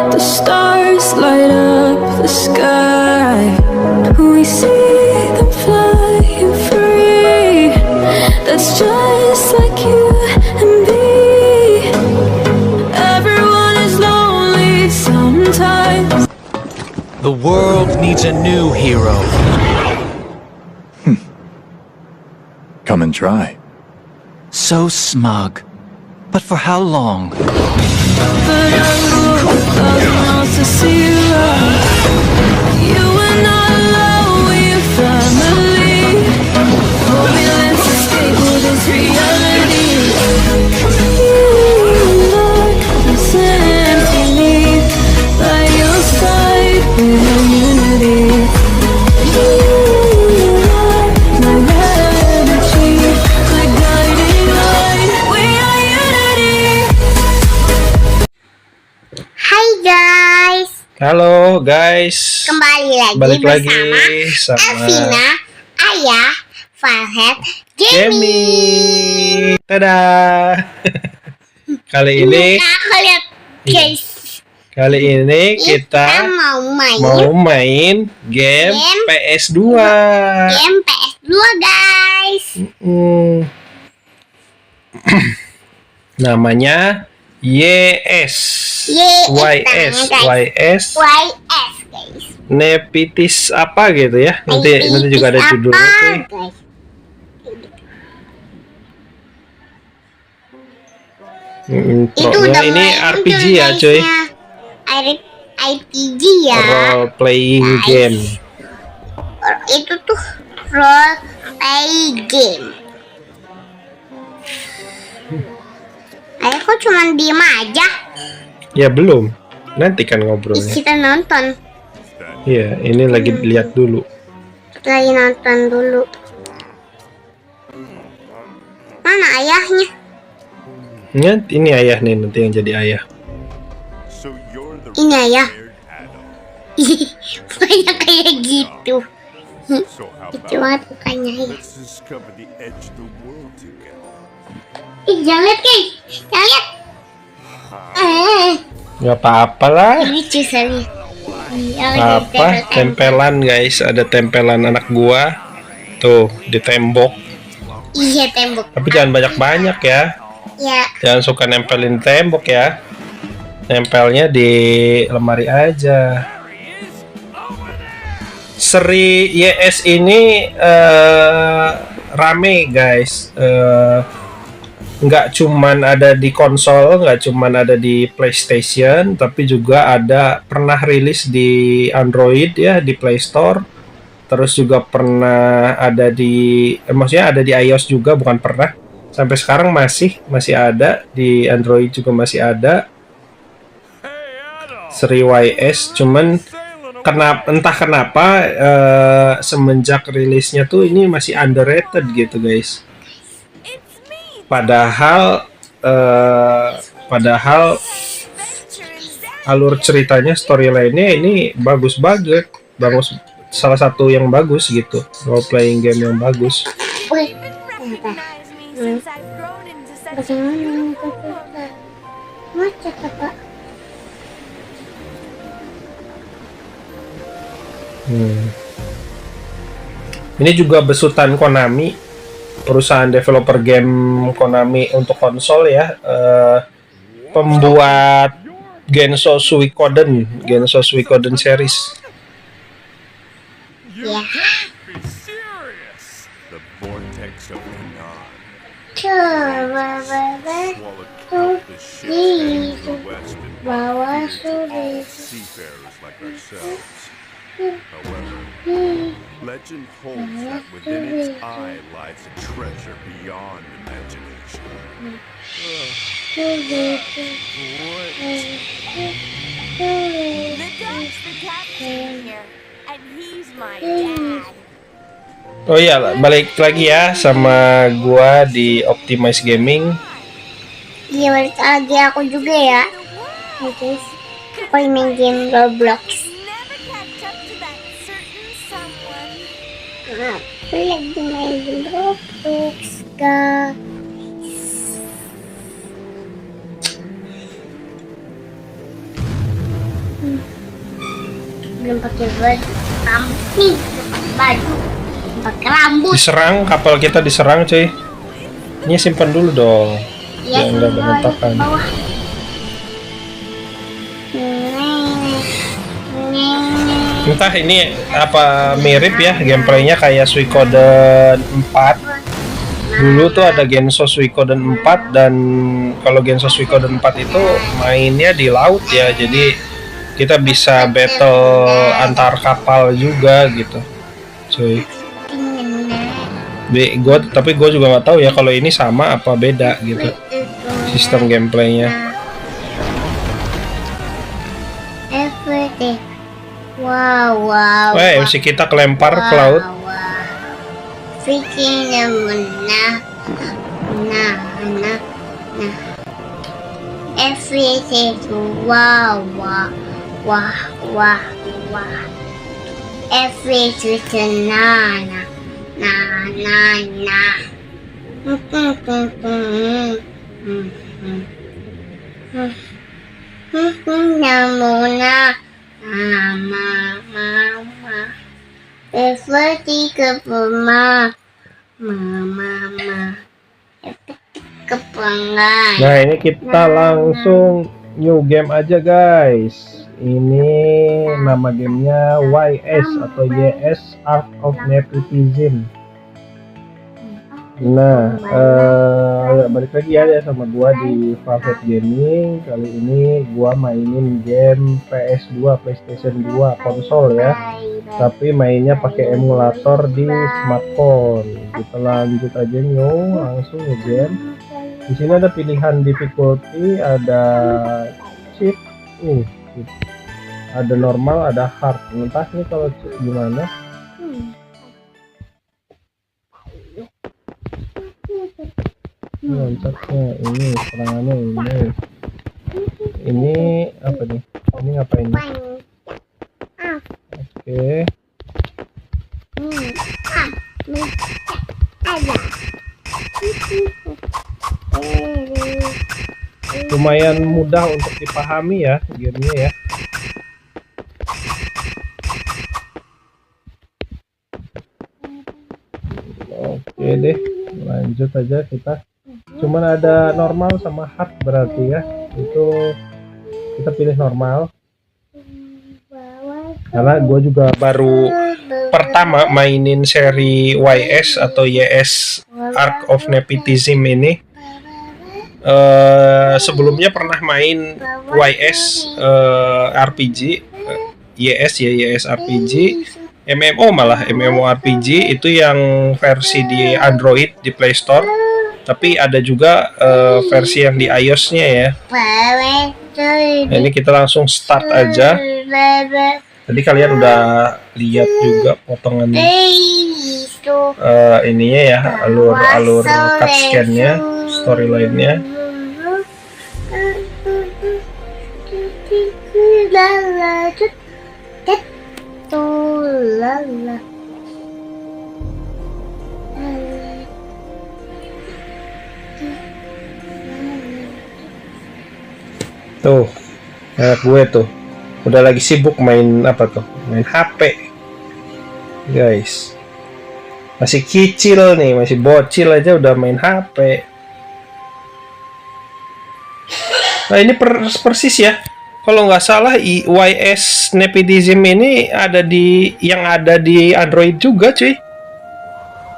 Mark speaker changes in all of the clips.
Speaker 1: The stars light up the sky. We see them flying free. That's just like you and me. Everyone is lonely sometimes.
Speaker 2: The world needs a new hero.
Speaker 3: Come and try.
Speaker 2: So smug. But for how long?
Speaker 1: But I would to see you run. You are not alone, we're family. Oh, let's escape all this reality. You are the symphony. By your side, we're unity. You are my energy, the guiding light. We are unity.
Speaker 4: Hai guys,
Speaker 5: Halo guys,
Speaker 4: kembali lagi bersama
Speaker 5: sama
Speaker 4: Elvina, Ayah, Farhat, Jamie.
Speaker 5: Jamie. Dadah. Kali ini
Speaker 4: Lihat guys,
Speaker 5: kita mau main game PS2.
Speaker 4: Game PS2 guys.
Speaker 5: Namanya YS
Speaker 4: YS guys.
Speaker 5: Nepitis apa gitu ya. Nanti juga ada judulnya tuh.
Speaker 4: Guys?
Speaker 5: Intronya ini RPG ya cuy.
Speaker 4: RPG ya.
Speaker 5: Role playing game.
Speaker 4: Itu tuh role play game. Ayo kok cuma diem aja?
Speaker 5: Ya belum. Nanti kan ngobrolnya.
Speaker 4: Kita nonton.
Speaker 5: Iya, ini lagi lihat dulu.
Speaker 4: Lagi nonton dulu. Mana ayahnya?
Speaker 5: Ini ayah nih, nanti yang jadi ayah.
Speaker 4: Ini ayah. Banyak kayak gitu. Itu banget bukannya ayah. Jangan lihat guys, jangan lihat.
Speaker 5: Gak apa-apa lah.
Speaker 4: Ini cusarnya.
Speaker 5: Apa? Tempelan guys, ada tempelan anak gua. Tuh di tembok.
Speaker 4: Iya tembok.
Speaker 5: Tapi jangan banyak-banyak ya.
Speaker 4: Ya.
Speaker 5: Jangan suka nempelin tembok ya. Nempelnya di lemari aja. Seri YS ini rame guys. Nggak cuman ada di konsol, nggak cuman ada di PlayStation, tapi juga pernah rilis di Android ya, di Play Store. Terus juga pernah ada maksudnya ada di iOS juga, bukan pernah. Sampai sekarang masih ada di Android juga, masih ada seri YS. Cuman entah kenapa semenjak rilisnya tuh ini masih underrated gitu guys. Padahal alur ceritanya, storyline-nya ini bagus banget, salah satu yang bagus gitu, role playing game yang bagus.
Speaker 4: Wih, macet apa?
Speaker 5: Ini juga besutan Konami, perusahaan developer game Konami untuk konsol ya, pembuat Genso Suikoden series.
Speaker 4: Ya. Coba tuh di bawah sudah.
Speaker 6: Legend holds that within its eye lies a treasure beyond imagination.
Speaker 7: The dog's the captain here, and he's my dad.
Speaker 5: Oh iya, balik lagi ya sama gua di Optimize Gaming.
Speaker 4: Iya, balik lagi aku juga ya. Guys, aku main game Roblox.
Speaker 7: Never catch up to that certain someone.
Speaker 4: Aku lagi main Roblox, guys. Belum pakai baju nih, baju pakai rambut.
Speaker 5: Diserang, kapal kita diserang cuy. Ini simpan dulu dong.
Speaker 4: Ya,
Speaker 5: Biar nggak berantakan.
Speaker 4: bawah.
Speaker 5: Entah ini apa mirip ya gameplaynya kayak Suikoden 4. Dulu tuh ada Genso Suikoden 4 dan kalau Genso Suikoden 4 itu mainnya di laut ya. Jadi kita bisa battle antar kapal juga gitu. Cuy. Tapi gue juga nggak tahu ya kalau ini sama apa beda gitu sistem gameplaynya.
Speaker 4: Everything. Wow, wow.
Speaker 5: Wah, MC kita kelempar ke laut.
Speaker 4: Bikinnya nah. Everything. Wow, wow, wah. Everything nah. Namuna. Mama. Everything ke mama. Kepengan.
Speaker 5: Nah, ini kita langsung new game aja guys. Ini nama gamenya YS atau YS Ark of Nepotism. Nah, balik lagi ya sama gua di Velvet Gaming. Kali ini gua mainin game PS2, PlayStation 2 konsol ya. Tapi mainnya pakai emulator di smartphone. Kita lanjut aja langsung ke game. Di sini ada pilihan difficulty, ada cheat, ada normal, ada hard. Entah nih kalau cheat gimana. Loncatnya ini, serangannya ini apa nih? Ini ngapain? Oke. Lumayan mudah untuk dipahami ya gamenya ya. Oke deh, lanjut aja kita. Cuman ada normal sama hard berarti ya. Itu kita pilih normal. Karena gue juga baru pertama mainin seri YS atau YS Ark of Nepotism ini. Sebelumnya pernah main YS RPG, YS RPG, MMO malah MMORPG itu yang versi di Android di Play Store. Tapi ada juga versi yang di iOS-nya ya. Nah, ini kita langsung start aja. Tadi kalian udah lihat juga potongan ininya ya, alur cutscene-nya, storyline-nya. Tuh, kayak gue tuh udah lagi sibuk main apa tuh? Main HP, guys. Masih kecil nih, masih bocil aja udah main HP. Nah ini persis ya. Kalau nggak salah YS Nepotism ini ada yang ada di Android juga, cuy.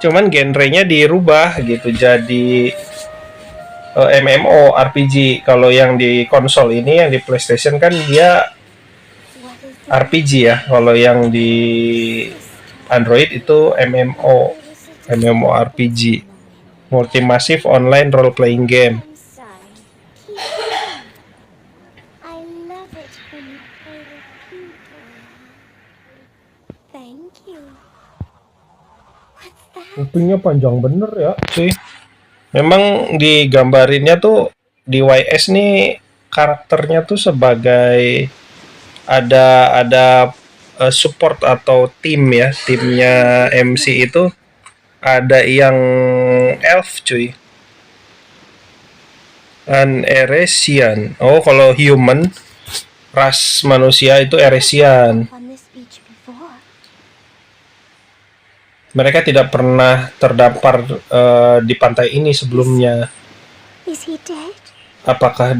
Speaker 5: Cuman genrenya dirubah gitu jadi MMO RPG. Kalau yang di konsol ini, yang di PlayStation kan dia RPG ya. Kalau yang di Android itu MMO RPG, Multi-Massive Online Role Playing Game.
Speaker 7: I love it when you play with people. Thank you. What's that?
Speaker 5: Kupingnya panjang bener ya, cuy. Memang digambarinnya tuh di YS nih karakternya tuh sebagai ada support atau tim ya, timnya MC itu ada yang elf cuy, an Eresian. Oh, kalau human ras manusia itu Eresian.
Speaker 7: On this beach before.
Speaker 5: Mereka tidak pernah terdampar di pantai ini sebelumnya.
Speaker 7: Is he dead?
Speaker 5: Apakah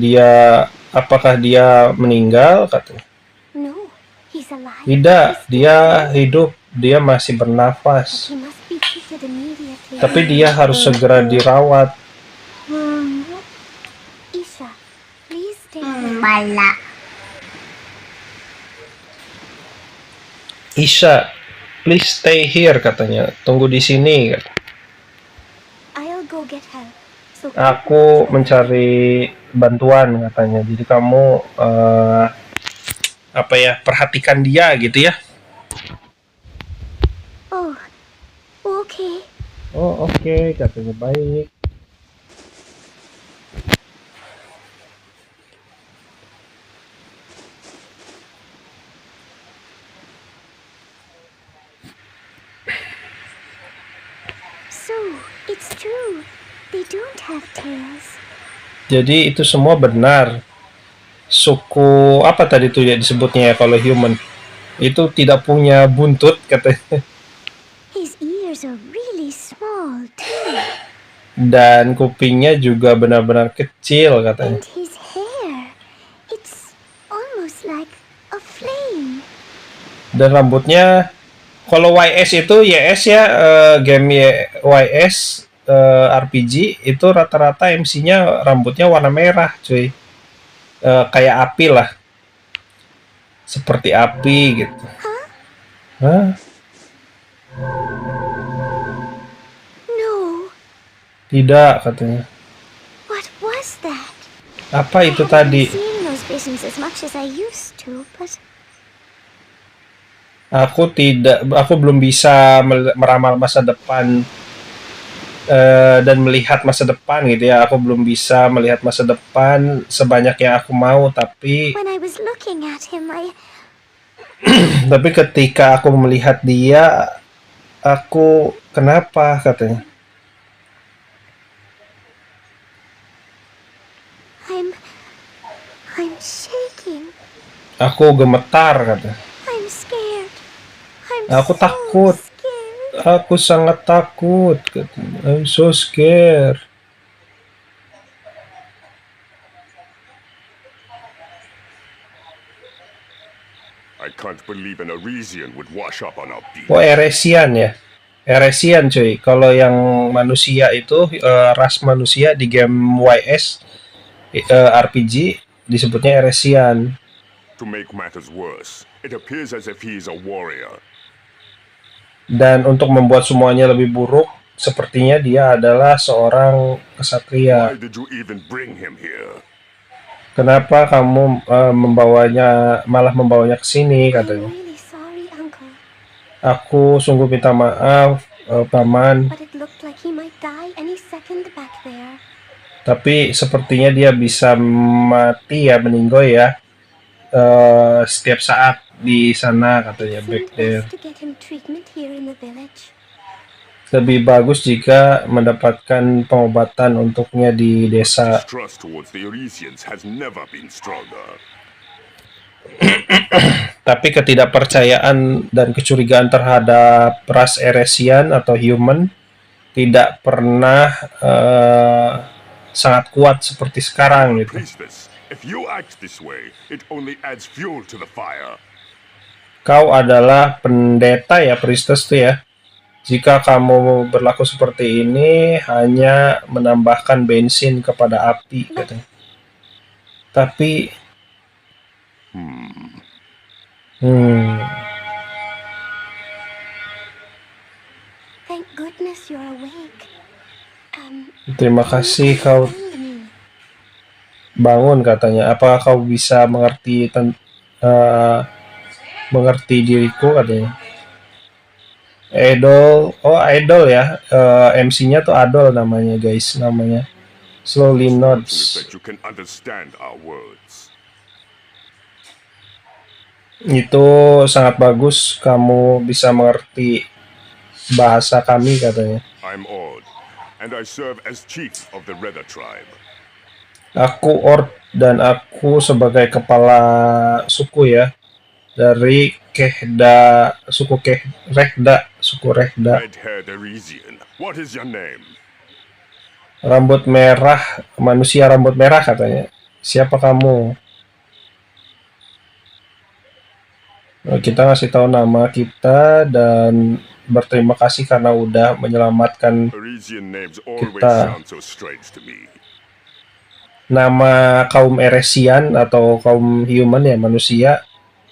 Speaker 5: dia meninggal katanya?
Speaker 7: No, he's alive.
Speaker 5: Tidak, dia hidup, dia masih bernafas.
Speaker 7: He must be treated immediately.
Speaker 5: Tapi dia harus segera dirawat.
Speaker 7: Isha, please stay.
Speaker 4: Bala.
Speaker 5: Isha, please stay here katanya. Tunggu di sini.
Speaker 7: I'll go get help. So
Speaker 5: Aku mencari bantuan katanya. Jadi kamu perhatikan dia gitu ya.
Speaker 7: Oh, okay.
Speaker 5: Oh oke, katanya baik.
Speaker 7: So, it's true. They don't have tails.
Speaker 5: Jadi itu semua benar. Suku apa tadi tuh ya disebutnya ya kalau human? Itu tidak punya buntut katanya.
Speaker 7: His ears are really small too.
Speaker 5: Dan kupingnya juga benar-benar kecil katanya.
Speaker 7: And his hair, it's almost like a flame.
Speaker 5: Dan rambutnya kalau YS itu YS ya, game YS RPG itu rata-rata MC-nya rambutnya warna merah cuy. Kayak api lah, seperti api gitu. Hah?
Speaker 7: No,
Speaker 5: Tidak katanya.
Speaker 7: what was that?
Speaker 5: Apa itu
Speaker 7: I haven't
Speaker 5: tadi?
Speaker 7: been seeing those visions as much as I used to, but
Speaker 5: Aku belum bisa meramal masa depan dan melihat masa depan gitu ya. Aku belum bisa melihat masa depan sebanyak yang aku mau, tapi
Speaker 7: when I was looking at him,
Speaker 5: tapi ketika aku melihat dia, aku kenapa katanya?
Speaker 7: I'm shaking.
Speaker 5: Aku gemetar katanya.
Speaker 7: I'm scared.
Speaker 5: Aku
Speaker 7: so
Speaker 5: takut.
Speaker 7: scared.
Speaker 5: Aku sangat takut katanya. I'm so scared.
Speaker 6: I can't believe an Arisian would wash up on our beach.
Speaker 5: Oh, Eresian ya. Eresian cuy. Kalau yang manusia itu ras manusia di game YS RPG disebutnya Eresian.
Speaker 6: To make matters worse, it appears as if he is a warrior.
Speaker 5: Dan untuk membuat semuanya lebih buruk, sepertinya dia adalah seorang kesatria.
Speaker 6: Why did you even bring him here?
Speaker 5: Kenapa kamu malah membawanya ke sini
Speaker 7: I'm
Speaker 5: katanya.
Speaker 7: really sorry, Uncle.
Speaker 5: Aku sungguh minta maaf, paman.
Speaker 7: But it looked like he might die any second back there.
Speaker 5: Tapi sepertinya dia bisa mati ya, meninggoy ya. Setiap saat di sana katanya, back
Speaker 7: Seemed
Speaker 5: there.
Speaker 7: best to get him treatment here in the village.
Speaker 5: Lebih bagus jika mendapatkan pengobatan untuknya di desa.
Speaker 6: Trust towards the Arisians has never been stronger.
Speaker 5: Tapi ketidakpercayaan dan kecurigaan terhadap ras Eresian atau human tidak pernah sangat kuat seperti sekarang gitu.
Speaker 6: Priestess, if you act this way, it only adds fuel to the fire.
Speaker 5: Kau adalah pendeta ya, priestess tuh ya. Jika kamu berlaku seperti ini, hanya menambahkan bensin kepada api katanya. Tapi
Speaker 7: Thank goodness you're awake.
Speaker 5: terima kasih kau
Speaker 7: Find me.
Speaker 5: bangun katanya. Apakah kau bisa mengerti diriku katanya. Idol ya. MC-nya tuh Adol namanya guys, namanya. Slowly
Speaker 6: Is
Speaker 5: nods.
Speaker 6: that you can understand our words.
Speaker 5: Itu sangat bagus, kamu bisa mengerti bahasa kami katanya.
Speaker 6: I'm Ord, and I serve as chief of the Redder tribe.
Speaker 5: Aku Ord dan aku sebagai kepala suku ya dari suku Rehda.
Speaker 6: Red-haired Arisian. What is your name?
Speaker 5: Rambut merah, manusia rambut merah katanya. Siapa kamu? Kita ngasih tahu nama kita dan berterima kasih karena udah menyelamatkan
Speaker 6: Arisian names always
Speaker 5: Kita.
Speaker 6: sound so strange to me.
Speaker 5: nama kaum Eresian atau kaum human ya manusia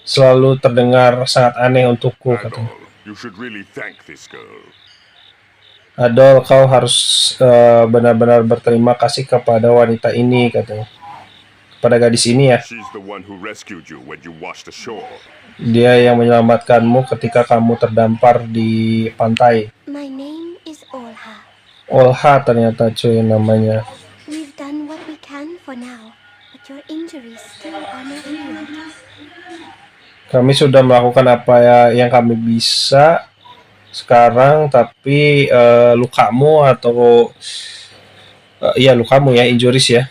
Speaker 5: selalu terdengar sangat aneh untukku katanya.
Speaker 6: Adol, you should really thank this girl.
Speaker 5: Adol, kau harus benar-benar berterima kasih kepada wanita ini katanya. Kepada gadis ini ya.
Speaker 6: She's the one who rescued you when you washed ashore.
Speaker 5: Dia yang menyelamatkanmu ketika kamu terdampar di pantai.
Speaker 7: My name is Olha.
Speaker 5: Olha ternyata cuy namanya.
Speaker 7: We've done what we can for now, but your injuries still are not healed.
Speaker 5: Kami sudah melakukan apa yang kami bisa sekarang, tapi lukamu atau iya lukamu ya, injuries ya,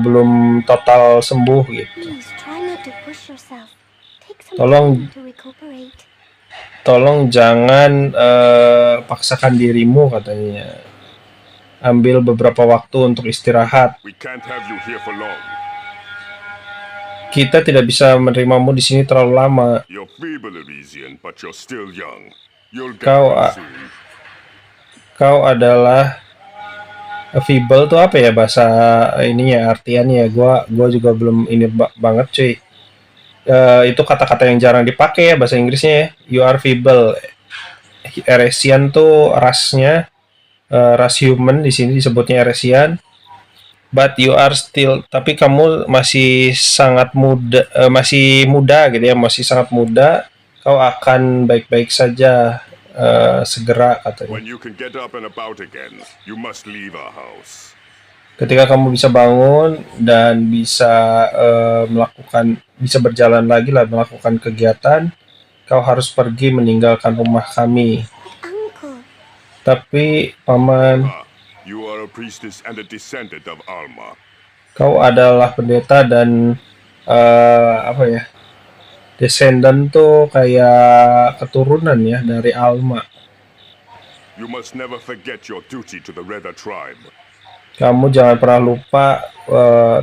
Speaker 5: belum total sembuh gitu.
Speaker 7: Please try not to push yourself. Take some
Speaker 5: Tolong-
Speaker 7: time to recuperate.
Speaker 5: Tolong jangan paksakan dirimu katanya. Ambil beberapa waktu untuk istirahat.
Speaker 6: We can't have you here for long.
Speaker 5: Kita tidak bisa menerimamu di sini terlalu lama.
Speaker 6: You're feeble, Arisian, but you're still young. You'll get
Speaker 5: Kau,
Speaker 6: well
Speaker 5: ah,
Speaker 6: soon.
Speaker 5: Kau adalah feeble tuh apa ya bahasa ininya artiannya? Gua juga belum ini banget cuy. Itu kata-kata yang jarang dipakai ya bahasa Inggrisnya ya. You are feeble. Eresian tuh rasnya ras human di sini disebutnya Eresian. But you are still, tapi kamu masih sangat muda, masih muda gitu ya, masih sangat muda. Kau akan baik-baik saja segera katanya.
Speaker 6: When you can get up and about again, you must leave our house.
Speaker 5: Ketika kamu bisa bangun dan bisa bisa berjalan lagi lah, melakukan kegiatan, kau harus pergi meninggalkan rumah kami.
Speaker 7: Uncle,
Speaker 5: Tapi paman,
Speaker 6: You are a priestess and a descendant of Alma.
Speaker 5: kau adalah pendeta dan apa ya? Descendant tuh kayak keturunan ya dari Alma.
Speaker 6: You must never forget your duty to the Redder tribe.
Speaker 5: Kamu jangan pernah lupa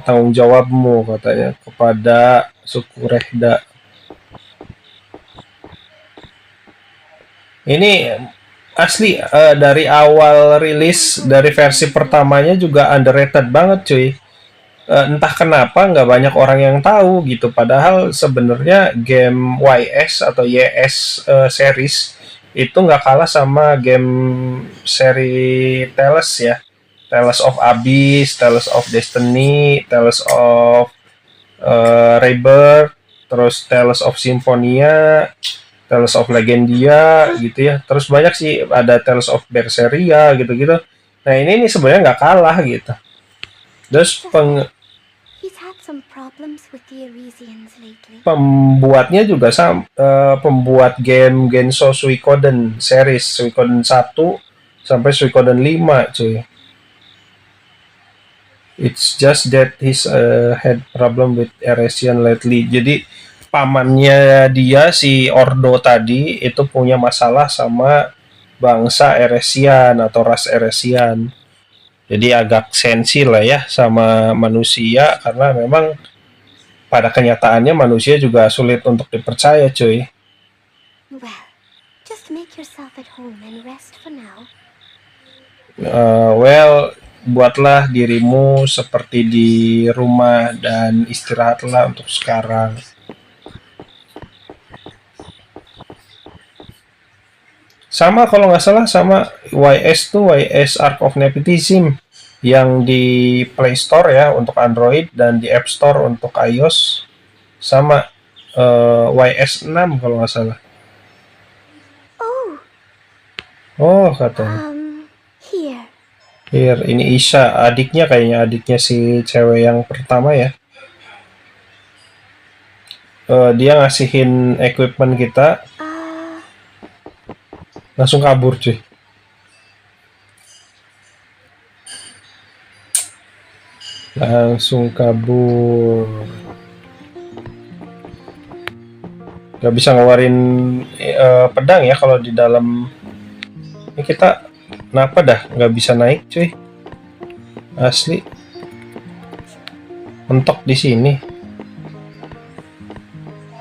Speaker 5: tanggung jawabmu katanya kepada suku Rehda. Ini asli dari awal rilis dari versi pertamanya juga underrated banget cuy. Entah kenapa nggak banyak orang yang tahu gitu. Padahal sebenarnya game YS atau YS series itu nggak kalah sama game seri Tales ya. Tales of Abyss, Tales of Destiny, Tales of Rebirth, terus Tales of Symphonia, Tales of Legendia gitu ya. Terus banyak sih ada Tales of Berseria gitu-gitu. Nah ini sebenarnya nggak kalah gitu. Terus
Speaker 7: he's had some problems with the Arisians lately.
Speaker 5: pembuatnya juga pembuat game Gensho Suikoden series Suikoden 1 sampai Suikoden 5 cuy. It's just that he's had problem with Eresian lately. Jadi pamannya dia si Ordo tadi itu punya masalah sama bangsa Eresian atau ras Eresian. Jadi agak sensi lah ya sama manusia karena memang pada kenyataannya manusia juga sulit untuk dipercaya cuy.
Speaker 7: Well, just make yourself at home and rest for now.
Speaker 5: Buatlah dirimu seperti di rumah dan istirahatlah untuk sekarang. Sama kalau nggak salah sama YS tuh YS Ark of Nepotism yang di Play Store ya untuk Android dan di App Store untuk iOS sama YS 6 kalau nggak salah. Oh katanya.
Speaker 7: Here.
Speaker 5: Ini Isha, adiknya si cewek yang pertama ya. dia ngasihin equipment kita, langsung kabur cuy. Langsung kabur. Gak bisa ngeluarin pedang ya kalau di dalam. Ini kita kenapa dah nggak bisa naik cuy? Asli. Mentok di sini.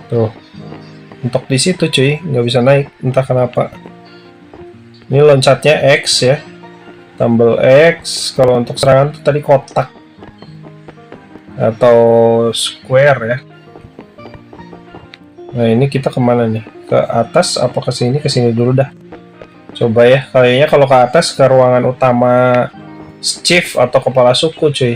Speaker 5: Tuh. Mentok di situ cuy, nggak bisa naik entah kenapa. Ini loncatnya X ya. Tombol X. Kalau untuk serangan tuh tadi kotak atau square ya. Nah ini kita kemana nih? Ke atas apa ke sini? Ke sini dulu dah. Coba ya. Kayaknya kalau ke atas ke ruangan utama chief atau kepala suku cuy.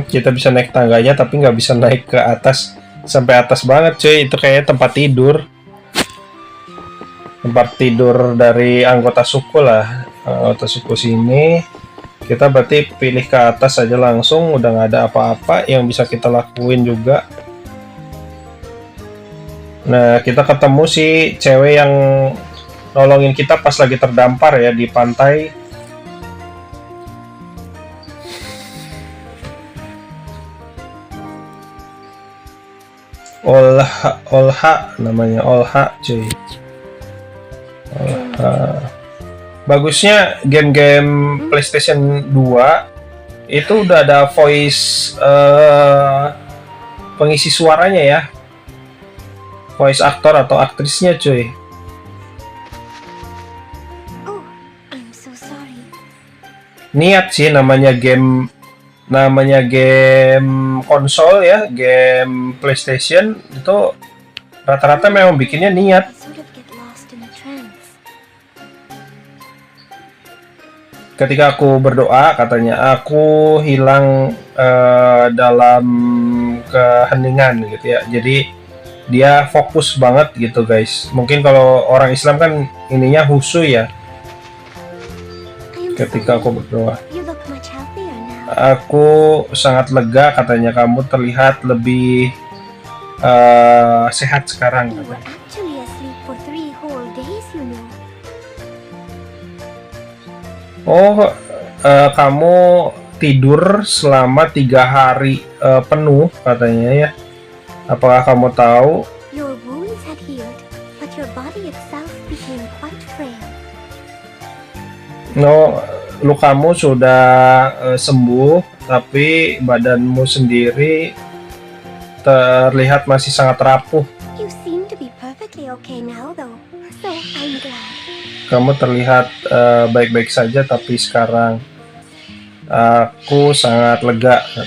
Speaker 5: Kita bisa naik tangganya tapi nggak bisa naik ke atas sampai atas banget cuy. Itu kayaknya tempat tidur. Tempat tidur dari anggota suku lah. Anggota suku sini. Kita berarti pilih ke atas aja langsung. Udah nggak ada apa-apa yang bisa kita lakuin juga. Nah kita ketemu si cewek yang nolongin kita pas lagi terdampar ya di pantai. Olha namanya, Olha cuy. Bagusnya game-game PlayStation 2 itu udah ada voice pengisi suaranya ya, voice aktor atau aktrisnya cuy.
Speaker 7: Oh, I'm so sorry.
Speaker 5: Niat sih namanya game konsol ya, game PlayStation itu rata-rata memang bikinnya niat.
Speaker 7: I sort of get lost in a trance.
Speaker 5: Ketika aku berdoa katanya aku hilang dalam keheningan gitu ya. Jadi dia fokus banget gitu guys. Mungkin kalau orang Islam kan ininya khusyuk ya.
Speaker 7: I am
Speaker 5: Ketika aku
Speaker 7: sorry.
Speaker 5: berdoa.
Speaker 7: You look much healthier now.
Speaker 5: Aku sangat lega katanya, kamu terlihat lebih sehat sekarang
Speaker 7: You were
Speaker 5: katanya.
Speaker 7: actually asleep for 3 whole days, you know.
Speaker 5: Oh, kamu tidur selama 3 hari penuh katanya ya. Apakah kamu tahu?
Speaker 7: Your wounds had healed, but your body itself became quite frail.
Speaker 5: No, lukamu sudah sembuh, tapi badanmu sendiri terlihat masih sangat rapuh.
Speaker 7: You seem to be perfectly okay now, though, so I'm glad.
Speaker 5: Kamu terlihat baik-baik saja, tapi sekarang aku sangat lega.
Speaker 7: Oh,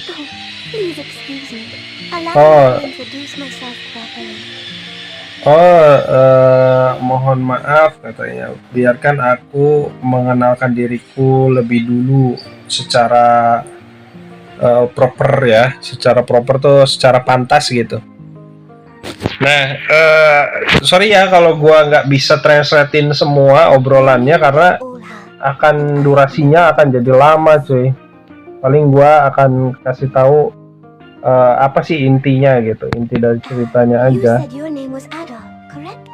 Speaker 7: please excuse me. Allow
Speaker 5: Oh.
Speaker 7: me to introduce myself properly.
Speaker 5: Mohon maaf katanya. Biarkan aku mengenalkan diriku lebih dulu secara proper ya, secara proper tuh secara pantas gitu. Nah, sorry ya kalau gua nggak bisa translatein semua obrolannya karena
Speaker 7: Olha,
Speaker 5: akan durasinya akan jadi lama cuy. Paling gua akan kasih tahu apa sih intinya gitu, inti dari ceritanya
Speaker 7: you
Speaker 5: aja.
Speaker 7: said your name was Adol, correct?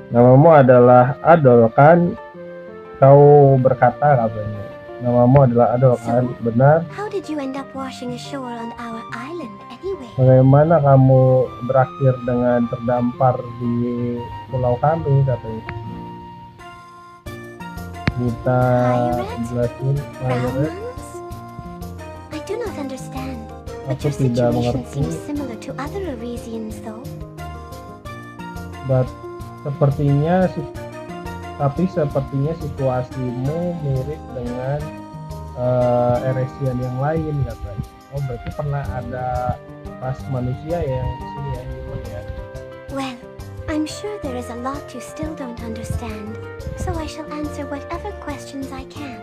Speaker 5: Namamu adalah Adol kan? Kau berkata katanya. Namamu adalah Adol kan? Benar?
Speaker 7: How did you end up washing ashore on our island anyway?
Speaker 5: Bagaimana kamu berakhir dengan terdampar di pulau kami katanya? Kita jelasin Pirate.
Speaker 7: Brahmins? I do not understand, but
Speaker 5: Aku
Speaker 7: your
Speaker 5: tidak
Speaker 7: situation
Speaker 5: mengerti,
Speaker 7: seems similar to other Arisians, though.
Speaker 5: but sepertinya situasimu mirip dengan Eresian yang lain katanya. Oh berarti pernah ada ras manusia yang sini ya, human ya.
Speaker 7: Well, I'm sure there is a lot you still don't understand, so I shall answer whatever questions I can.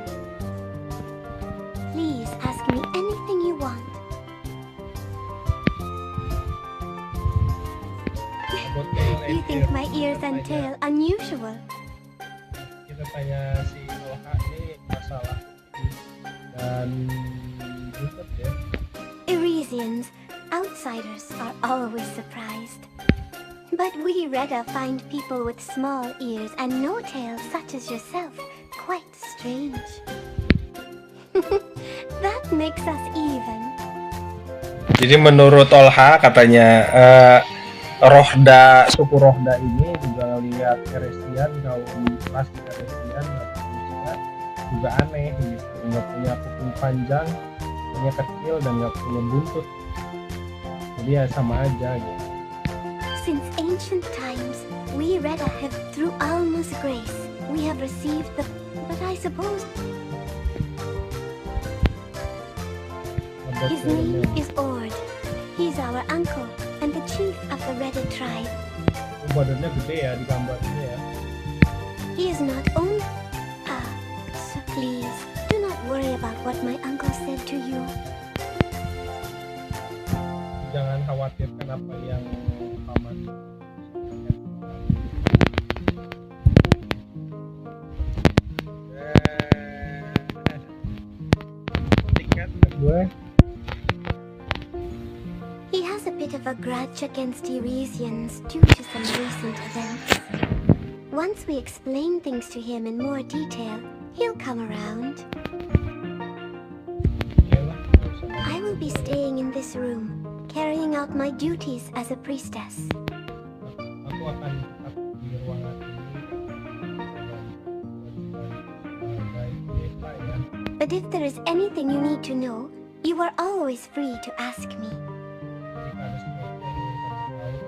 Speaker 7: Please ask me anything you want. You think my ears and tail unusual?
Speaker 5: Kita tanya si Olha ini masalah dan YouTube ya.
Speaker 7: Irisians, outsiders are always surprised. But we Reda find people with small ears and no tail such as yourself quite strange. That makes us even.
Speaker 5: Jadi menurut Olha katanya suku Rohda ini juga lihat Eresian, kaum plastik Eresian atau manusia juga aneh gitu, nggak punya kuping panjang, punya kecil dan nggak punya buntut. Jadi ya sama aja gitu.
Speaker 7: Since ancient times, we Reda have, through Alma's grace, we have received the. But I suppose his name is Ord. He's our uncle and the chief of the Reda tribe.
Speaker 5: Badannya gede ya di gambar ini ya.
Speaker 7: He is not only. So please do not worry about what my uncle said to you.
Speaker 5: Jangan khawatirkan apa yang paman. Tingkat gue.
Speaker 7: He has a bit of a grudge against Irisians due to some recent events. Once we explain things to him in more detail, he'll come around. I will be staying in this room, carrying out my duties as a priestess.
Speaker 5: Aku akan tetap di ruangan ini ya.
Speaker 7: But if there is anything you need to know, you are always free to ask me.
Speaker 5: Jika ada sesuatu yang ingin kamu tahu,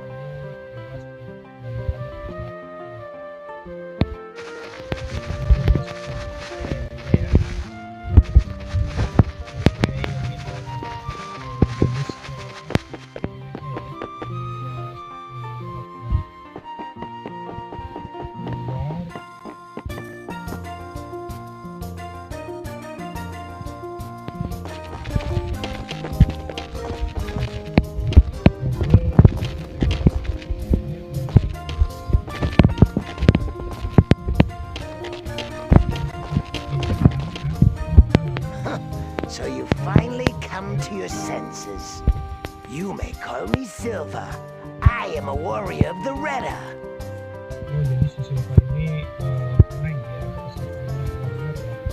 Speaker 8: So you finally come to your senses. You may call me Silva. I am a warrior of the Reda.
Speaker 5: Oh, jadi si Silva ini rank ya, atau Silva ini warrior ya.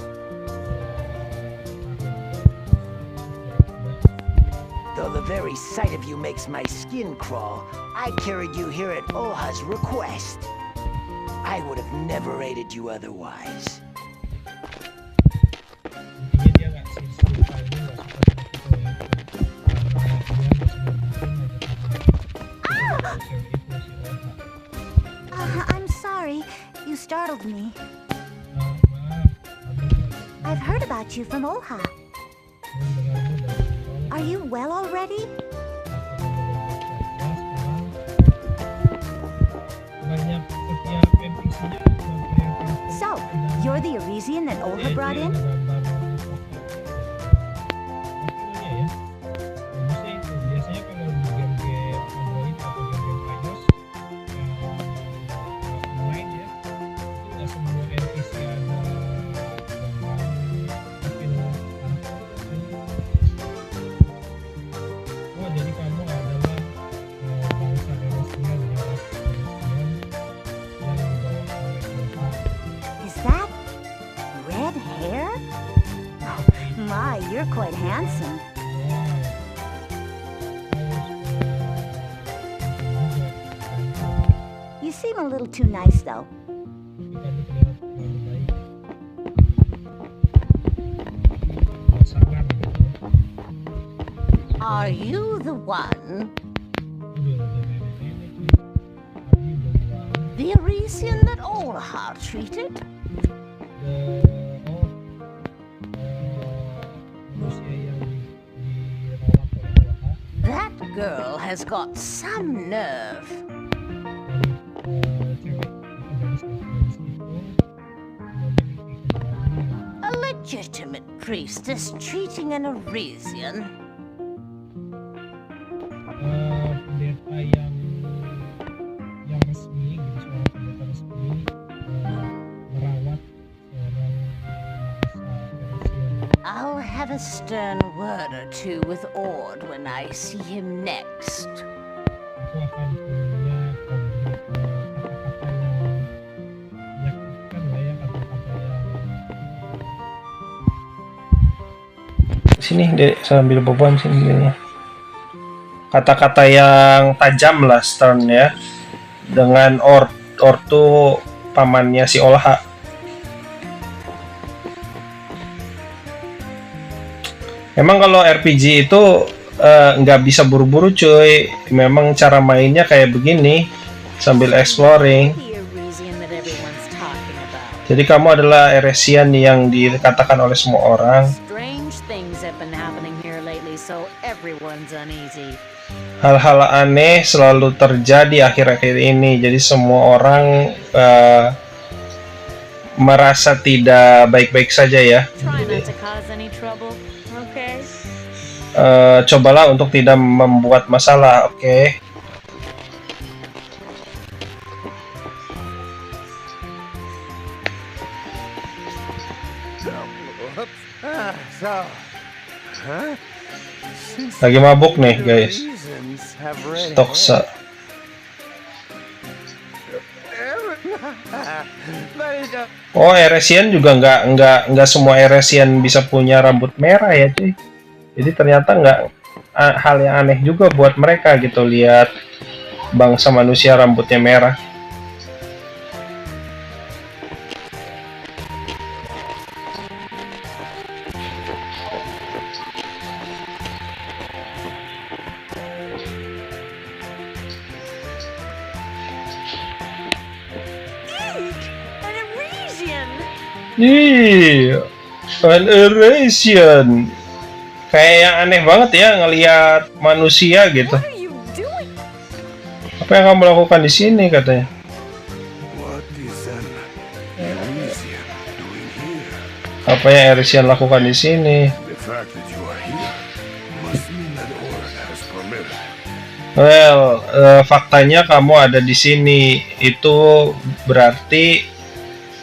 Speaker 8: Though the very sight of you makes my skin crawl, I carried you here at Olha's request. I would have never rated you otherwise.
Speaker 5: Intinya dia nggak si Silva ini nggak suka sama kita ya, karena dia masih
Speaker 9: I'm sorry, you startled me.
Speaker 5: Maaf,
Speaker 9: I've heard about you from Olha. Are you well already? So, you're the Irisian that Olha brought in? Is that red hair? Oh, my, you're quite handsome. You seem a little too nice, though. Are you the one? The Irisian that Olha treated? That girl has got some nerve. A legitimate priestess treating an Irisian.
Speaker 5: Pendeta yang resmi
Speaker 9: have a stern word or two with Ord when I see him next.
Speaker 10: Aku akan punya kata-kata yang menyakitkan lah ya, kata-kata yang
Speaker 5: Sini deh, sambil beban sini dia. Kata-kata yang tajam lah stern ya. Dengan Ord tuh pamannya si Olha. Memang kalau RPG itu nggak bisa buru-buru cuy. Memang cara mainnya kayak begini, sambil exploring.
Speaker 9: The Arisian that everyone's talking about.
Speaker 5: Jadi kamu adalah Eresian yang dikatakan oleh semua orang.
Speaker 9: Strange things have been happening here lately, so everyone's uneasy.
Speaker 5: Hal-hal aneh selalu terjadi akhir-akhir ini. Jadi semua orang merasa tidak baik-baik saja ya.
Speaker 9: Try not to cause any trouble, okay?
Speaker 5: Cobalah untuk tidak membuat masalah, oke? Lagi mabuk nih guys. Stoksa. Oh, Eresian juga nggak semua Eresian bisa punya rambut merah ya cuy. Jadi ternyata nggak hal yang aneh juga buat mereka gitu lihat bangsa manusia rambutnya merah.
Speaker 9: An Arisian!
Speaker 5: An Eresian. Kayak yang aneh banget ya ngelihat manusia gitu.
Speaker 9: What are you doing?
Speaker 5: Apa yang kamu lakukan di sini katanya?
Speaker 6: What is an Elysian doing here?
Speaker 5: Apa yang Eresian lakukan di sini?
Speaker 6: The fact that you are here must mean that Ord has permitted.
Speaker 5: Well, faktanya kamu ada di sini. Itu berarti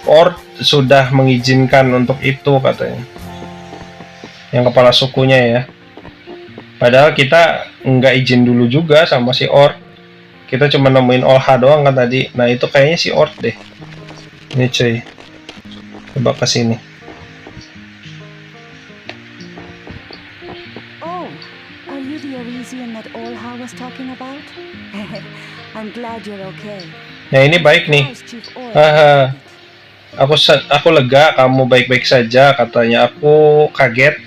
Speaker 5: Ord sudah mengizinkan untuk itu katanya. Yang kepala sukunya ya. Padahal kita nggak izin dulu juga sama si Ord. Kita cuma nemuin Olha doang kan tadi. Nah itu kayaknya si Ord deh. Ini cuy. Coba ke sini.
Speaker 9: Oh, are you the Arisian that Olha was talking about? I'm glad you're okay.
Speaker 5: Nah ini baik nih.
Speaker 9: How's Chief Ord?
Speaker 5: Haha. Aku lega kamu baik-baik saja katanya. Aku kaget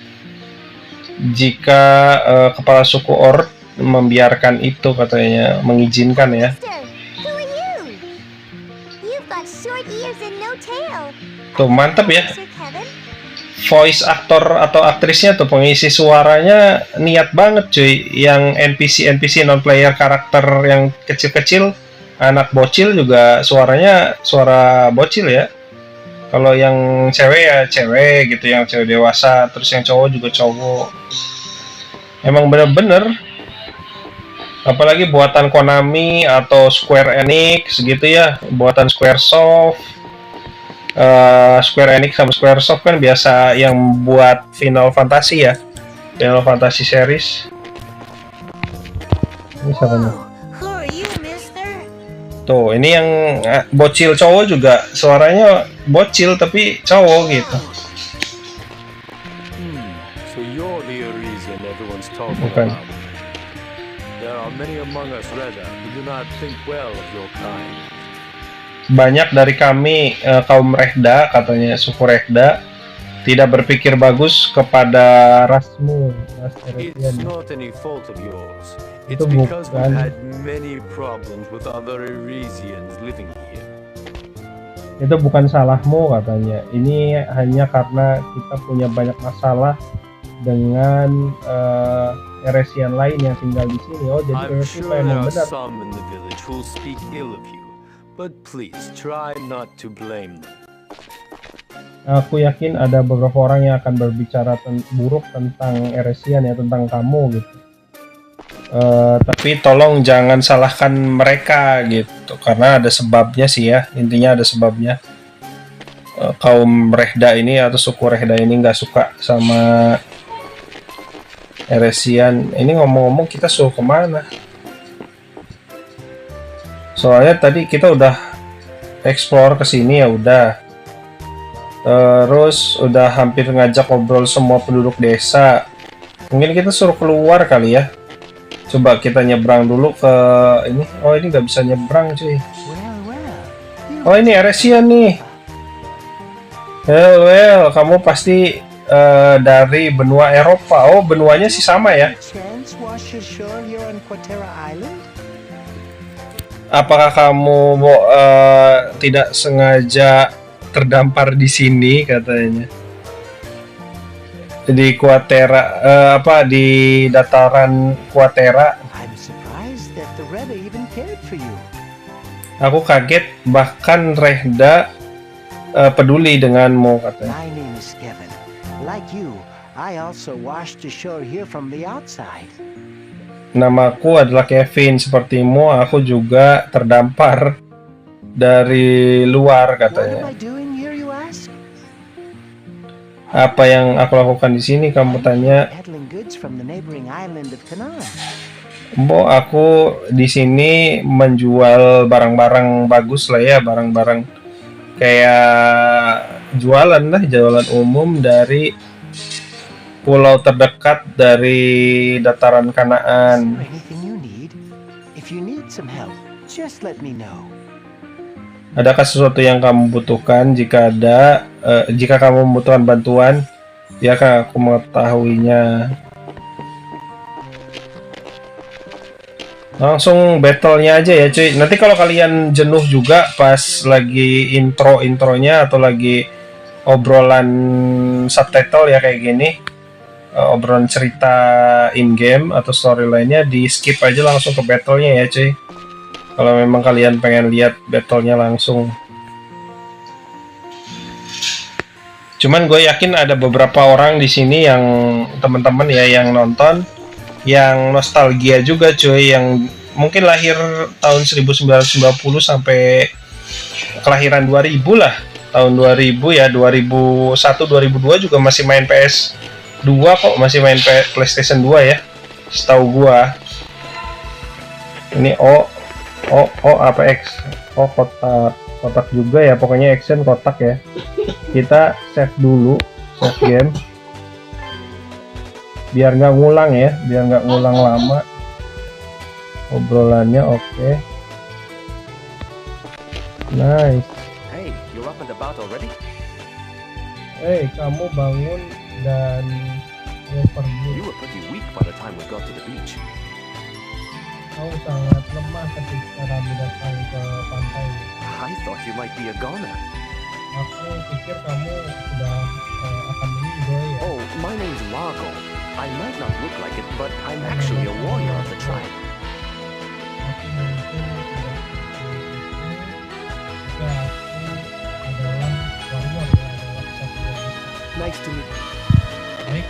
Speaker 5: jika kepala suku Ord membiarkan itu katanya, mengizinkan ya.
Speaker 7: Mister, who are you? You've got short ears and no tail.
Speaker 5: Tuh mantep ya.
Speaker 7: Sir Kevin?
Speaker 5: Voice aktor atau aktrisnya tuh pengisi suaranya niat banget cuy. Yang NPC non player karakter yang kecil-kecil, anak bocil juga suaranya suara bocil ya. Kalau yang cewek ya cewek gitu, yang cewek dewasa, terus yang cowok juga cowok. Emang bener-bener, apalagi buatan Konami atau Square Enix gitu ya, buatan Squaresoft. Square Enix sama Squaresoft kan biasa yang buat Final Fantasy ya, Final Fantasy series. Ini siapa nih?
Speaker 4: Who are you, mister?
Speaker 5: Tuh, ini yang bocil cowok juga suaranya bocil tapi cowok gitu.
Speaker 6: So you're the Arisian everyone's talking
Speaker 5: Bukan.
Speaker 6: about. There are many among us, Reda, who do not think well of your kind.
Speaker 5: Banyak dari kami kaum Rehda, katanya suku Rehda, tidak berpikir bagus kepada rasmu, ras
Speaker 6: It's
Speaker 5: Eresian.
Speaker 6: not any fault of yours.
Speaker 5: Itu
Speaker 6: It's because
Speaker 5: bukan.
Speaker 6: we've had many problems with other Arisians living here.
Speaker 5: Itu bukan salahmu katanya. Ini hanya karena kita punya banyak masalah dengan Eresian lain yang tinggal di sini. Oh, jadi
Speaker 6: I'm
Speaker 5: Eresian
Speaker 6: sure there
Speaker 5: memang
Speaker 6: are
Speaker 5: benar.
Speaker 6: some in the village who'll speak ill of you, but please try not to blame them.
Speaker 5: Aku yakin ada beberapa orang yang akan berbicara buruk tentang Eresian ya, tentang kamu gitu. Tapi tolong jangan salahkan mereka gitu, karena ada sebabnya sih ya. Intinya ada sebabnya. Kaum Rehda ini atau suku Rehda ini nggak suka sama Heresian. Ini ngomong-ngomong kita suruh kemana? Soalnya tadi kita udah explore ke sini ya udah. Terus udah hampir ngajak ngobrol semua penduduk desa. Mungkin kita suruh keluar kali ya. Coba kita nyebrang dulu ke ini. Oh ini nggak bisa nyebrang cuy. Oh ini Heresian nih. Well, kamu pasti dari benua Eropa. Oh benuanya sih sama ya. Apakah kamu tidak sengaja terdampar di sini katanya? Di Quatera, di dataran Quatera. Aku kaget bahkan Rehda peduli denganmu katanya.
Speaker 8: My name is Kevin. Like you, I also washed ashore here from the outside.
Speaker 5: Namaku adalah Kevin, sepertimu aku juga terdampar dari luar katanya. Apa yang aku lakukan di sini kamu tanya? Bo, aku di sini menjual barang-barang bagus lah ya, barang-barang kayak jualan umum dari pulau terdekat dari dataran Kanaan. Adakah sesuatu yang kamu butuhkan? Jika kamu membutuhkan bantuan, ya kan aku mengetahuinya. Langsung battle-nya aja ya cuy. Nanti kalau kalian jenuh juga pas lagi intronya atau lagi obrolan subtitle ya kayak gini, obrolan cerita in-game atau storyline-nya, di skip aja langsung ke battle-nya ya cuy. Kalau memang kalian pengen lihat battle-nya langsung. Cuman gue yakin ada beberapa orang di sini yang teman-teman ya yang nonton yang nostalgia juga cuy, yang mungkin lahir tahun 1990 sampai kelahiran 2000 lah. Tahun 2000 ya, 2001 2002 juga masih main PS2 kok, masih main PlayStation 2 ya. Setahu gua. Ini apa X? Oh kotak juga ya, pokoknya action kotak ya. Kita save dulu, save game. Biar nggak ngulang ya, biar nggak ngulang lama obrolannya. Oke. Nice.
Speaker 11: Hey, you're up and about already?
Speaker 5: Hey, kamu bangun dan mau pergi.
Speaker 11: You were pretty weak by the time we got to the beach.
Speaker 10: Kau sangat lemah ketika kami datang ke pantai.
Speaker 11: I thought you might be a goner.
Speaker 10: Aku pikir kamu sudah akan meninggal ya.
Speaker 11: Oh, my name's Largo. I might not look like it, but I'm actually a warrior of the tribe.
Speaker 10: Aku mungkin tidak seperti itu. Jika aku adalah warrior ya, adalah kesatria.
Speaker 11: Nice to meet you.
Speaker 10: Baik,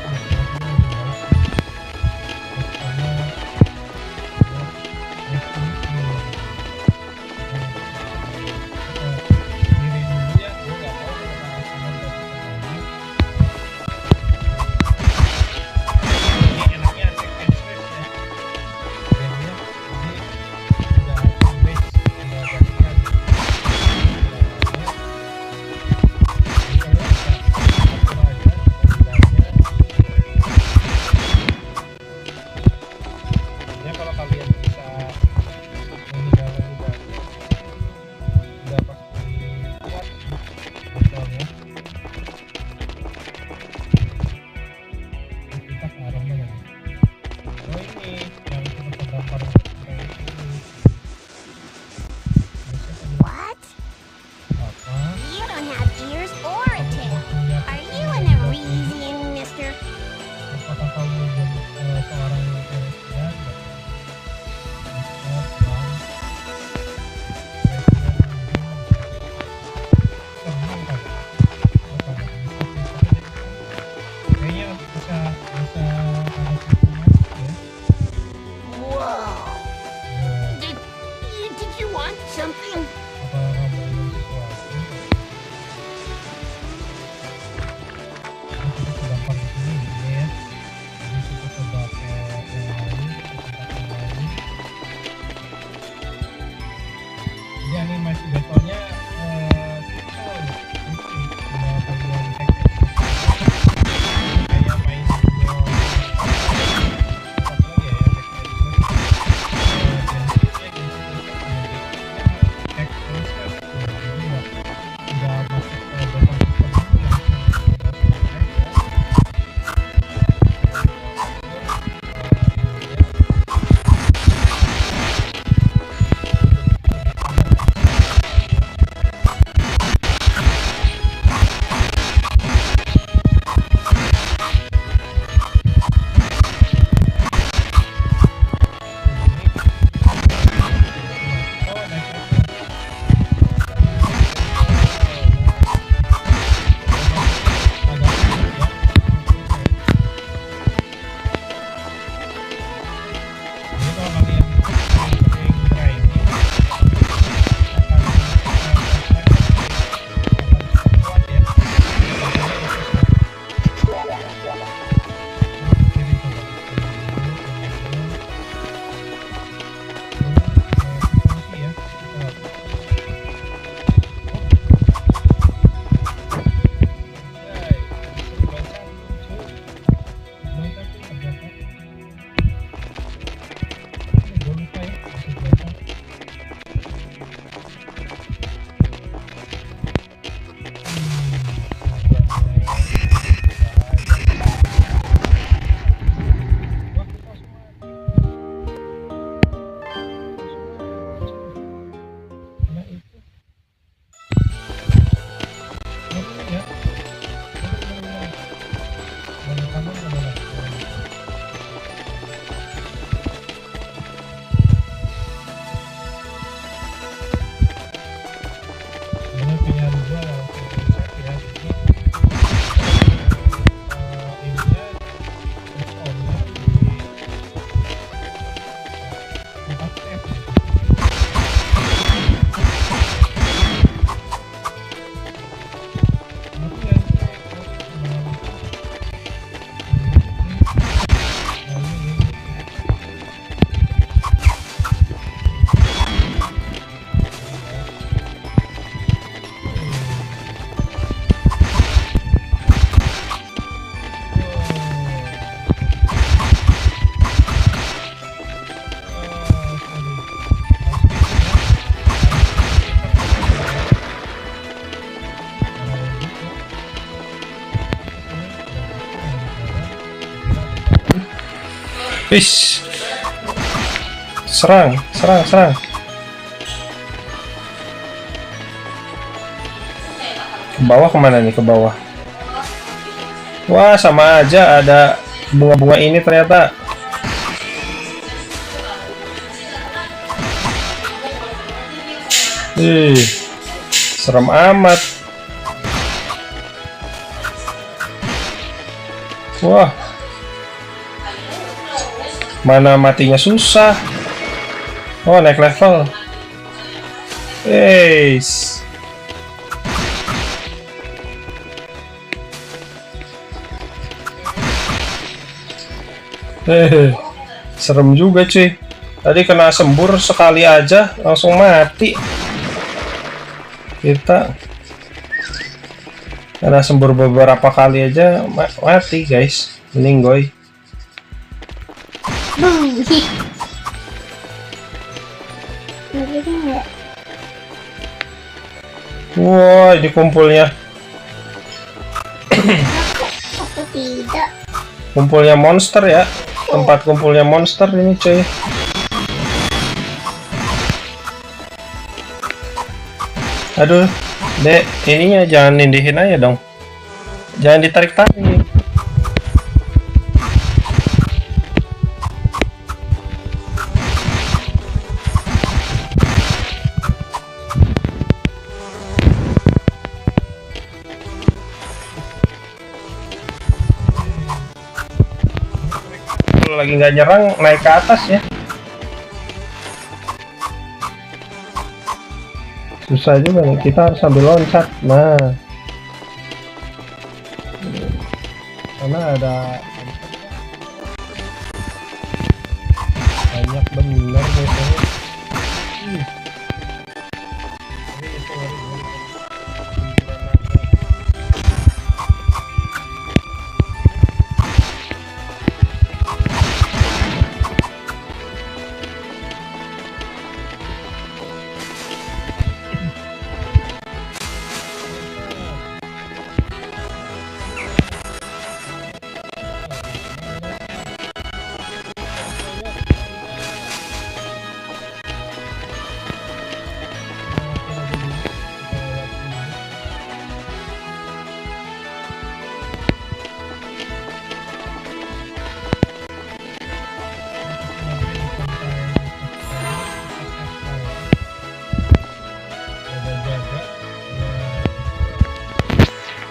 Speaker 10: Ini pilihan gua langsung set ya. Ininya responnya di 4 f.
Speaker 5: Fish. Serang. Ke bawah kemana nih, ke bawah? Wah, sama aja, ada bunga-bunga ini ternyata. Serem amat. Wah. Mana matinya susah. Oh, naik level. Serem juga cuy. Tadi kena sembur sekali aja langsung mati. Kita kena sembur beberapa kali aja mati guys. Meninggoy.
Speaker 4: Hit. Begitu nggak?
Speaker 5: Wah, ini kumpulnya.
Speaker 4: Aku tidak.
Speaker 5: Kumpulnya monster ya. Tempat kumpulnya monster ini cuy. Aduh, Dek, ininya jangan nindihin aja dong. Jangan ditarik-tarik. Kalau lagi nggak nyerang, naik ke atas ya. Susah juga nih, kita harus sambil loncat. Nah, karena ada banyak bener biasanya.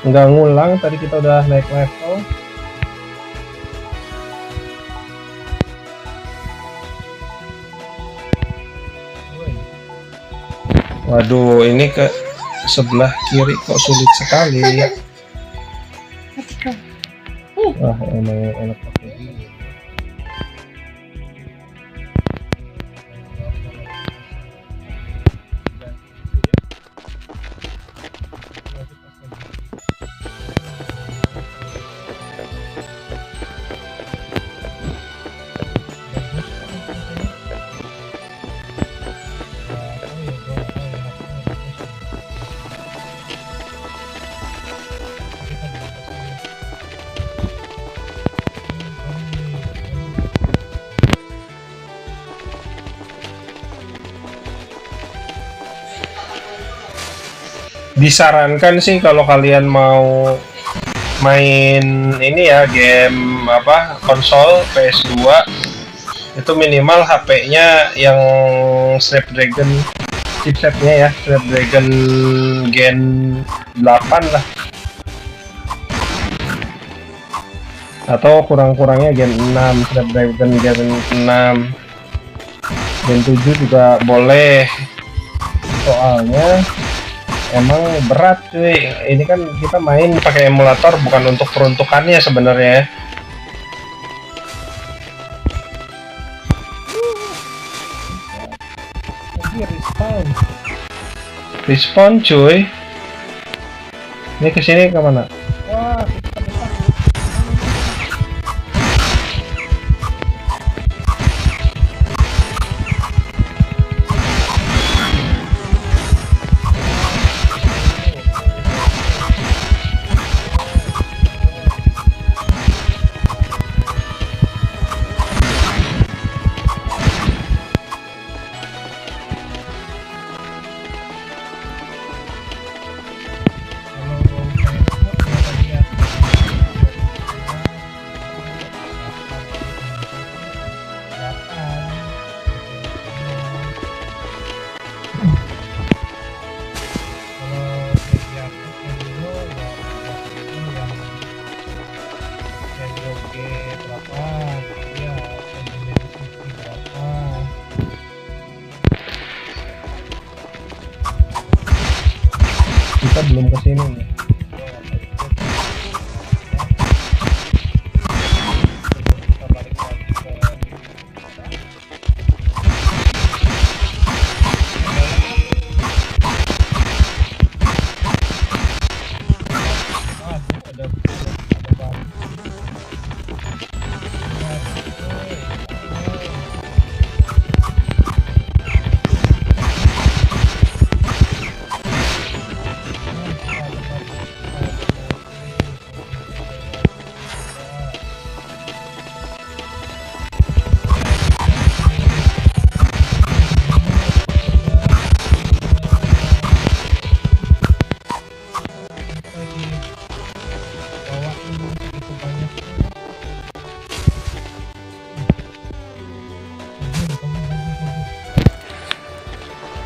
Speaker 5: Nggak ngulang, tadi kita udah naik level. Waduh, ini ke sebelah kiri kok sulit sekali. Wah, emang enak pakai ini. Disarankan sih kalau kalian mau main ini ya, game apa, konsol PS2 itu minimal HP-nya yang Snapdragon chipsetnya ya, Snapdragon Gen 8 lah, atau kurang-kurangnya Gen 6, Snapdragon Gen 6, Gen 7 juga boleh. Soalnya emang berat cuy, ini kan kita main pakai emulator, bukan untuk peruntukannya sebenarnya. Respawn cuy. Ini kesini kemana?
Speaker 10: Wah,
Speaker 5: Kita belum kesini nih.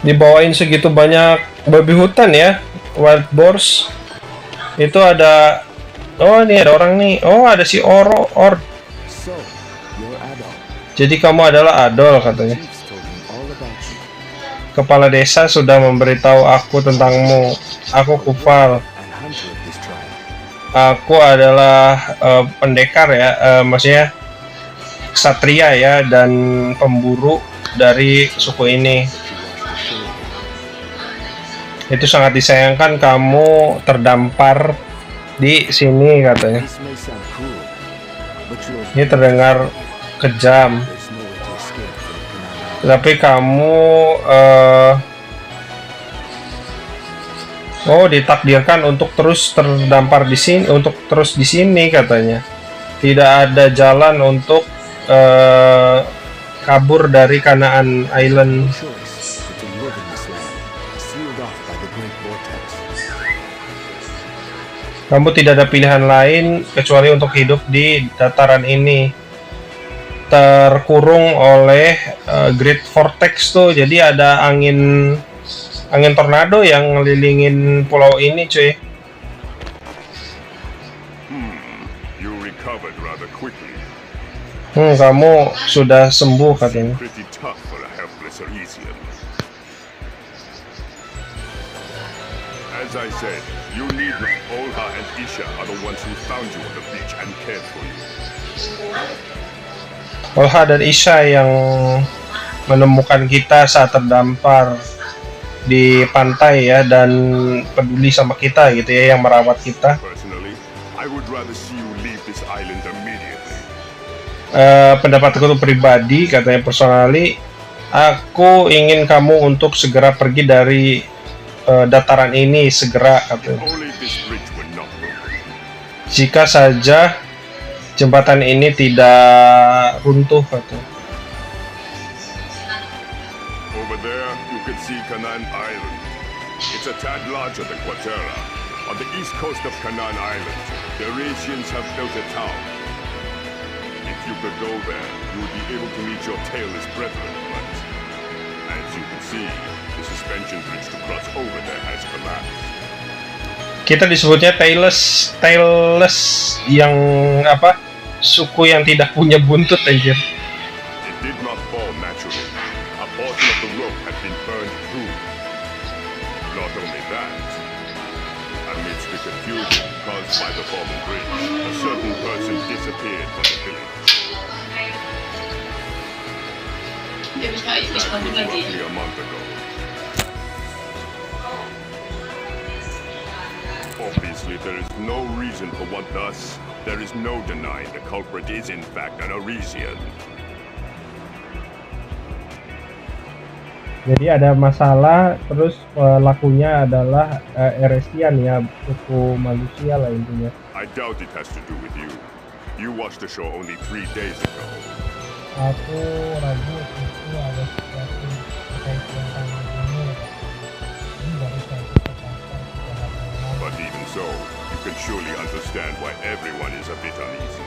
Speaker 5: Dibawain segitu banyak babi hutan ya, wild boars. Itu ada, oh ini ada orang nih, oh ada si Oro, jadi kamu adalah Adol katanya. Kepala desa sudah memberitahu aku tentangmu. Aku Kufal. Aku adalah pendekar ya, maksudnya ksatria ya, dan pemburu dari suku ini. Itu sangat disayangkan kamu terdampar di sini katanya. Ini terdengar kejam. Tapi kamu ditakdirkan untuk terus terdampar di sini, untuk terus di sini katanya. Tidak ada jalan untuk kabur dari Kanaan Island. Kamu tidak ada pilihan lain kecuali untuk hidup di dataran ini, terkurung oleh Great Vortex tuh. Jadi ada angin tornado yang ngelilingin pulau ini, cuy.
Speaker 6: You recovered rather quickly.
Speaker 5: Kamu sudah sembuh katanya.
Speaker 6: Pretty tough for a helpless Elysian. As I said, you need Olha and Isha are the ones who found you on the beach and cared for you.
Speaker 5: Olha dan Isha yang menemukan kita saat terdampar di pantai ya, dan peduli sama kita gitu ya, yang merawat kita.
Speaker 6: Personally, I would rather see you leave this island immediately.
Speaker 5: Pendapatku pribadi katanya, personally, aku ingin kamu untuk segera pergi dari dataran ini segera katanya. Jika saja jembatan ini tidak runtuh katanya.
Speaker 6: Over there, you can see Canaan Island. It's a tad larger than Quatera, On the east coast of Canaan Island, the Eurasians have built a town. If you could go there, you would be able to meet your tailless brethren, but as you can see, the suspension bridge to cross over there has collapsed.
Speaker 5: Kita disebutnya tailless yang apa? Suku yang tidak punya buntut anjir.
Speaker 6: It did not fall naturally. A portion of the rope had been burned through. Not only that, amidst the confusion caused by the fallen bridge, a certain person disappeared from the village. That was roughly a month ago. Obviously, there is no reason for what thus. There is no denying the culprit is in fact an Eurasian.
Speaker 10: Jadi ada masalah, terus pelakunya adalah Eurasian ya, suku manusia lah intinya.
Speaker 6: I doubt it has to do with you. You watched the show only 3 days ago.
Speaker 10: Aku ragu itu ada sesuatu terkait dengan ini. Ini baru saja kejahatan.
Speaker 6: But even so, you can surely understand why everyone is a bit uneasy.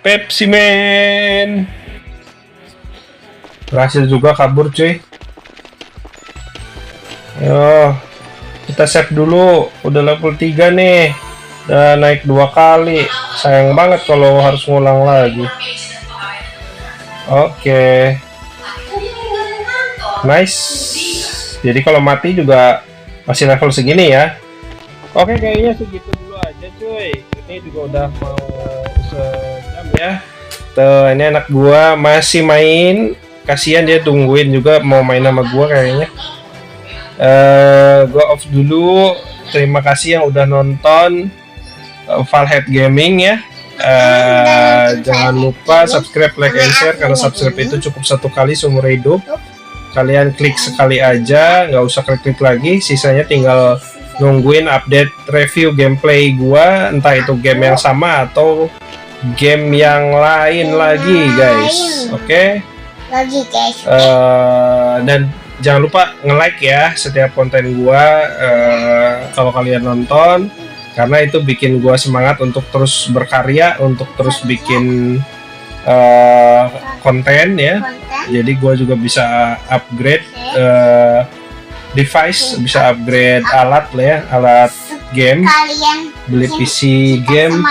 Speaker 5: Pepsi Man. Berhasil juga kabur cuy. Yo, kita save dulu. Udah level 3 nih. Udah naik 2 kali. Sayang banget kalau harus ngulang lagi. Oke. Nice. Jadi kalau mati juga masih level segini ya. Oke, kayaknya segitu dulu aja cuy. Ini juga udah mau sejam ya. Tuh, ini anak gua masih main. Kasihan dia tungguin juga mau main sama gua kayaknya. Gua off dulu. Terima kasih yang udah nonton Valhead Gaming ya. Jangan lupa subscribe, like, and share karena subscribe itu cukup 1 kali seumur hidup. Kalian klik sekali aja, nggak usah klik-klik lagi. Sisanya tinggal nungguin update review gameplay gua, entah itu game yang sama atau game yang lain lagi guys. Oke.
Speaker 4: Lagi guys.
Speaker 5: Dan jangan lupa nge-like ya setiap konten gua kalau kalian nonton, karena itu bikin gua semangat untuk terus berkarya, untuk terus bikin konten ya. Jadi gua juga bisa upgrade device, bisa upgrade alat lah ya, alat game, beli PC game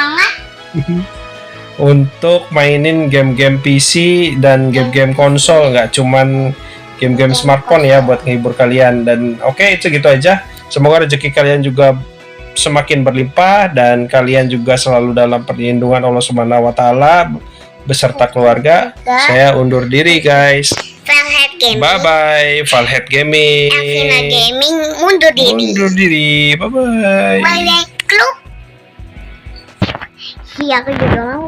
Speaker 5: untuk mainin game-game PC dan game-game konsol, nggak cuman game-game smartphone ya, buat nghibur kalian. Dan oke, itu gitu aja. Semoga rezeki kalian juga semakin berlimpah dan kalian juga selalu dalam perlindungan Allah Subhanahu wa taala beserta keluarga. Saya undur diri guys.
Speaker 4: Valhead Gaming.
Speaker 5: Bye bye, Valhead Gaming.
Speaker 4: Elvina Gaming mundur diri.
Speaker 5: Mundur diri. Bye bye.
Speaker 4: Bye Club. Iya, aku juga mau.